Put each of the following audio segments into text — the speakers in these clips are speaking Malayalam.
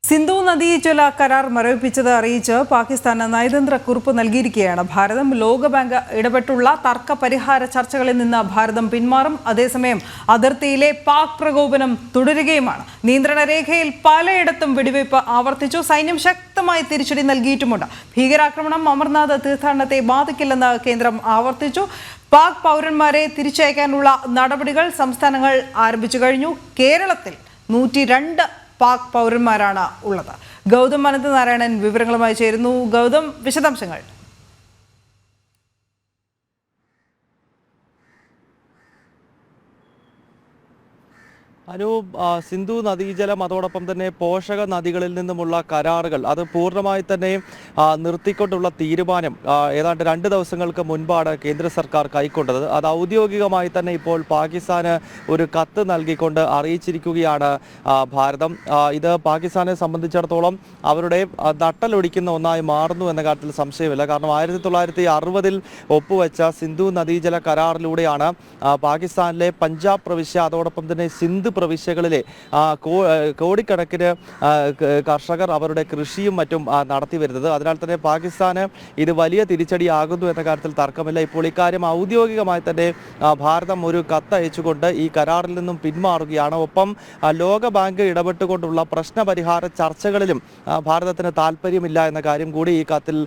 സിന്ധു നദീജല കരാർ മരവിപ്പിച്ചത് അറിയിച്ച് പാകിസ്ഥാന് നയതന്ത്ര കുറിപ്പ് നൽകിയിരിക്കുകയാണ്. ഭാരതം ലോകബാങ്ക് ഇടപെട്ടുള്ള തർക്ക പരിഹാര ചർച്ചകളിൽ നിന്ന് ഭാരതം പിന്മാറും. അതേസമയം അതിർത്തിയിലെ പാക് പ്രകോപനം തുടരുകയുമാണ്. നിയന്ത്രണ രേഖയിൽ പലയിടത്തും വെടിവയ്പ് ആവർത്തിച്ചു. സൈന്യം ശക്തമായി തിരിച്ചടി നൽകിയിട്ടുമുണ്ട്. ഭീകരാക്രമണം അമർനാഥ് തീർത്ഥാടനത്തെ ബാധിക്കില്ലെന്ന് കേന്ദ്രം ആവർത്തിച്ചു. പാക് പൗരന്മാരെ തിരിച്ചയക്കാനുള്ള നടപടികൾ സംസ്ഥാനങ്ങൾ ആരംഭിച്ചു കഴിഞ്ഞു. കേരളത്തിൽ 102 പാക് പൗരന്മാരാണ് ഉള്ളത്. ഗൗതം അനന്തനാരായണൻ വിവരങ്ങളുമായി ചേരുന്നു. ഗൗതം, വിശദാംശങ്ങൾ. സിന്ധു നദീജലം അതോടൊപ്പം തന്നെ പോഷക നദികളിൽ നിന്നുമുള്ള കരാറുകൾ അത് പൂർണ്ണമായി തന്നെ നിർത്തിക്കൊണ്ടുള്ള തീരുമാനം ഏതാണ്ട് 2 ദിവസങ്ങൾക്ക് മുൻപാണ് കേന്ദ്ര സർക്കാർ കൈക്കൊണ്ടത്. അത് ഔദ്യോഗികമായി തന്നെ ഇപ്പോൾ പാകിസ്ഥാന് ഒരു കത്ത് നൽകിക്കൊണ്ട് അറിയിച്ചിരിക്കുകയാണ് ഭാരതം. ഇത് പാകിസ്ഥാനെ സംബന്ധിച്ചിടത്തോളം അവരുടെ നട്ടലൊടിക്കുന്ന ഒന്നായി മാറുന്നു എന്ന കാര്യത്തിൽ സംശയമില്ല. കാരണം 1960-ൽ ഒപ്പുവെച്ച സിന്ധു നദീജല കരാറിലൂടെയാണ് പാകിസ്ഥാനിലെ പഞ്ചാബ് പ്രവിശ്യ അതോടൊപ്പം തന്നെ സിന്ധ് പ്രവിശ്യകളിലെ കോടിക്കണക്കിന് കർഷകർ അവരുടെ കൃഷിയും മറ്റും നടത്തി വരുന്നത്. അതിനാൽ തന്നെ പാകിസ്ഥാന് ഇത് വലിയ തിരിച്ചടിയാകുന്നു എന്ന കാര്യത്തിൽ തർക്കമില്ല. ഇപ്പോൾ ഇക്കാര്യം ഔദ്യോഗികമായി തന്നെ ഭാരതം ഒരു കത്തയച്ചുകൊണ്ട് ഈ കരാറിൽ നിന്നും പിന്മാറുകയാണ്. ഒപ്പം ലോകബാങ്ക് ഇടപെട്ടുകൊണ്ടുള്ള പ്രശ്നപരിഹാര ചർച്ചകളിലും ഭാരതത്തിന് താല്പര്യമില്ല എന്ന കാര്യം കൂടി ഈ കത്തിൽ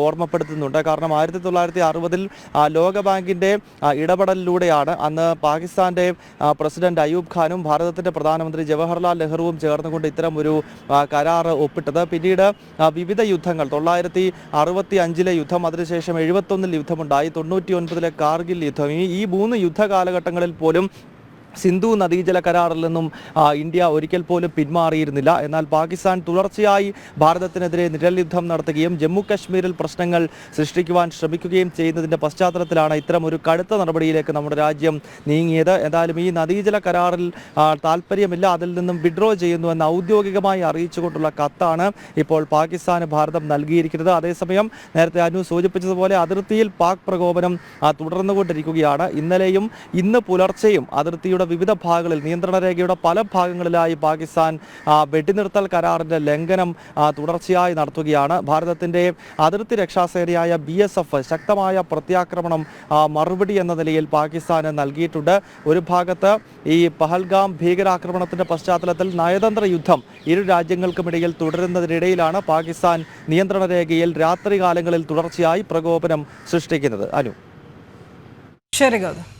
ഓർമ്മപ്പെടുത്തുന്നുണ്ട്. കാരണം 1960-ൽ ലോകബാങ്കിൻ്റെ ഇടപെടലിലൂടെയാണ് അന്ന് പാകിസ്ഥാൻ്റെ പ്രസിഡന്റ് അയൂബ് ഖാനും ഭാരതത്തിൻ്റെ പ്രധാനമന്ത്രി ജവഹർലാൽ നെഹ്റുവും ചേർന്നുകൊണ്ട് ഇത്തരം ഒരു കരാർ ഒപ്പിട്ടത്. പിന്നീട് വിവിധ യുദ്ധങ്ങൾ 1965-ലെ യുദ്ധം, അതിനുശേഷം 71-ൽ യുദ്ധമുണ്ടായി, 99-ലെ കാർഗിൽ യുദ്ധം, ഈ 3 യുദ്ധകാലഘട്ടങ്ങളിൽ പോലും സിന്ധു നദീജല കരാറിൽ നിന്നും ഇന്ത്യ ഒരിക്കൽ പോലും പിന്മാറിയിരുന്നില്ല. എന്നാൽ പാകിസ്ഥാൻ തുടർച്ചയായി ഭാരതത്തിനെതിരെ നിഴൽ യുദ്ധം നടത്തുകയും ജമ്മു കശ്മീരിൽ പ്രശ്നങ്ങൾ സൃഷ്ടിക്കുവാൻ ശ്രമിക്കുകയും ചെയ്യുന്നതിൻ്റെ പശ്ചാത്തലത്തിലാണ് ഇത്തരം ഒരു കടുത്ത നടപടിയിലേക്ക് നമ്മുടെ രാജ്യം നീങ്ങിയത്. എന്തായാലും ഈ നദീജല കരാറിൽ താല്പര്യമില്ല, അതിൽ നിന്നും വിഡ്രോ ചെയ്യുന്നുവെന്ന് ഔദ്യോഗികമായി അറിയിച്ചുകൊണ്ടുള്ള കത്താണ് ഇപ്പോൾ പാകിസ്ഥാന് ഭാരതം നൽകിയിരിക്കുന്നത്. അതേസമയം നേരത്തെ അനു സൂചിപ്പിച്ചതുപോലെ അതിർത്തിയിൽ പാക് പ്രകോപനം തുടർന്നുകൊണ്ടിരിക്കുകയാണ്. ഇന്നലെയും ഇന്ന് പുലർച്ചെയും അതിർത്തിയുടെ വിവിധ ഭാഗങ്ങളിൽ നിയന്ത്രണ രേഖയുടെ പല ഭാഗങ്ങളിലായി പാകിസ്ഥാൻ വെടിനിർത്തൽ കരാറിന്റെ ലംഘനം തുടർച്ചയായി നടത്തുകയാണ്. ഭാരതത്തിന്റെ അതിർത്തി രക്ഷാസേനയായ BSF ശക്തമായ പ്രത്യാക്രമണം മറുപടി എന്ന നിലയിൽ പാകിസ്ഥാന് നൽകിയിട്ടുണ്ട്. ഒരു ഭാഗത്ത് ഈ പഹൽഗാം ഭീകരാക്രമണത്തിന്റെ പശ്ചാത്തലത്തിൽ നയതന്ത്ര യുദ്ധം ഇരു രാജ്യങ്ങൾക്കുമിടയിൽ തുടരുന്നതിനിടയിലാണ് പാകിസ്ഥാൻ നിയന്ത്രണ രേഖയിൽ രാത്രികാലങ്ങളിൽ തുടർച്ചയായി പ്രകോപനം സൃഷ്ടിക്കുന്നത്. അനു, ശരി ഗൗതം.